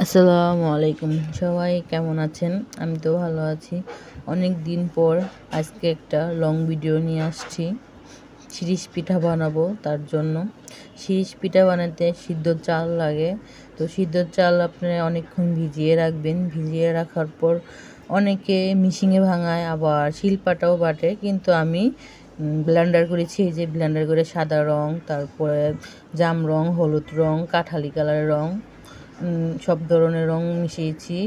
আসসালামু আলাইকুম, সবাই কেমন আছেন? আমি তো ভালো আছি। অনেক দিন পর আজকে একটা লং ভিডিও নিয়ে আসছি। শিরিষ পিঠা বানাবো, তার জন্য শিরিষ পিঠা বানাতে সিদ্ধ চাল লাগে। তো সিদ্ধ চাল আপনারা অনেকক্ষণ ভিজিয়ে রাখবেন। ভিজিয়ে রাখার পর অনেকে মিশিংয়ে ভাঙায়, আবার শিলপাটাও বাটে, কিন্তু আমি ব্লেন্ডার করেছি। এই যে ব্লেন্ডার করে সাদা রং, তারপরে জাম রং, হলুদ রং, কাঠালি কালারের রং, সব ধরনের রং মিশিয়েছি।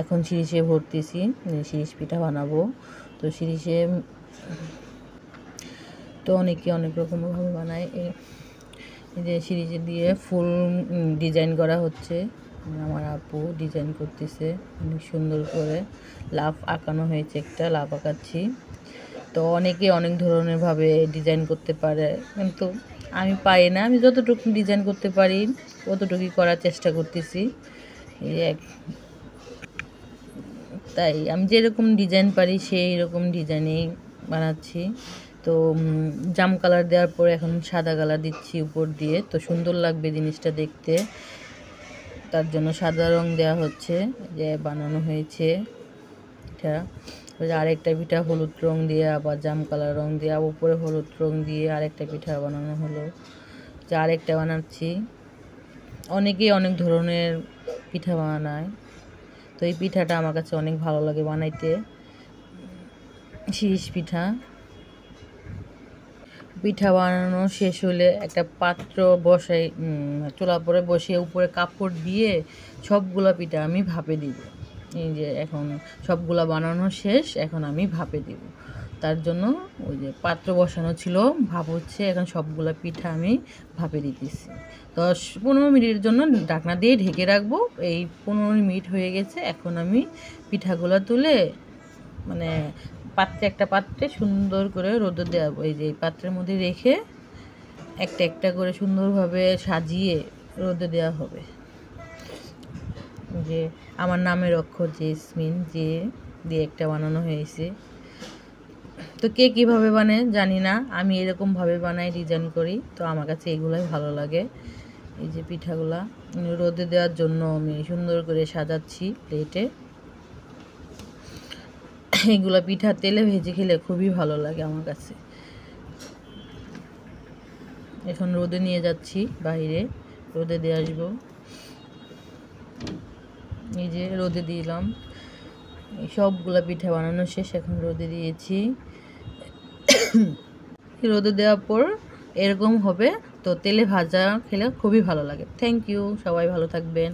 এখন শিরিষে ভরতেছি, শিরিষ পিঠা বানাবো। তো শিরিষে তো অনেকে অনেক রকমভাবে বানায়। এই যে শিরিষে দিয়ে ফুল ডিজাইন করা হচ্ছে। আমার আপু ডিজাইন করতেছে অনেক সুন্দর করে। লাভ আঁকানো হয়েছে, একটা লাভ আঁকাচ্ছি। তো অনেকে অনেক ধরনের ভাবে ডিজাইন করতে পারে, কিন্তু আমি পারি না। আমি যতটুকু ডিজাইন করতে পারি ততটুকুই করার চেষ্টা করতেছি। তাই আমি যেরকম ডিজাইন পারি সেই রকম ডিজাইনেই বানাচ্ছি। তো জাম কালার দেওয়ার পর এখন সাদা কালার দিচ্ছি উপর দিয়ে, তো সুন্দর লাগবে জিনিসটা দেখতে। তার জন্য সাদা রং দেওয়া হচ্ছে, যে বানানো হয়েছে এটা। আরেকটা পিঠা হলুদ রং দিয়ে, আবার জাম কালার রং দিয়ে, উপরে হলুদ রং দিয়ে আরেকটা পিঠা বানানো হলো। যে আরেকটা বানাচ্ছি। অনেকেই অনেক ধরনের পিঠা বানায়, তো এই পিঠাটা আমার কাছে অনেক ভালো লাগে বানাইতে। শিরিষ পিঠা বানানো শেষ হলে একটা পাত্র বসাই, চুলার পরে বসিয়ে উপরে কাপড় দিয়ে সবগুলা পিঠা আমি ভাপে দিব। এই যে এখন সবগুলা বানানো শেষ, এখন আমি ভাপে দিব। তার জন্য ওই যে পাত্র বসানো ছিল, ভাপ হচ্ছে। এখন সবগুলা পিঠা আমি ভাপে দিতেছি। 10-15 মিনিটের জন্য ঢাকনা দিয়ে ঢেকে রাখবো। এই 15 মিনিট হয়ে গেছে। এখন আমি পিঠাগুলো তুলে মানে একটা পাত্রে সুন্দর করে রোদে দেওয়া, এই যে পাত্রের মধ্যে রেখে একটা একটা করে সুন্দরভাবে সাজিয়ে রোদে দেওয়া হবে। যে আমার নামের অক্ষর জেসমিন যে দিয়ে একটা বানানো হয়েছে। তো কে কীভাবে বানায় জানি না, আমি এরকমভাবে বানাই, ডিজাইন করি। তো আমার কাছে এগুলোই ভালো লাগে। এই যে পিঠাগুলা রোদে দেওয়ার জন্য আমি সুন্দর করে সাজাচ্ছি প্লেটে। এগুলো পিঠা তেলে ভেজে খেলে খুবই ভালো লাগে আমার কাছে। এখন রোদে নিয়ে যাচ্ছি, বাইরে রোদে দিয়ে আসবো। এই যে রোদে দিলাম, সবগুলা পিঠা বানানো শেষ, এখন রোদে দিয়েছি। রোদে দেওয়ার পর এরকম হবে। তো তেলে ভাজা খেলে খুবই ভালো লাগে। থ্যাংক ইউ, সবাই ভালো থাকবেন।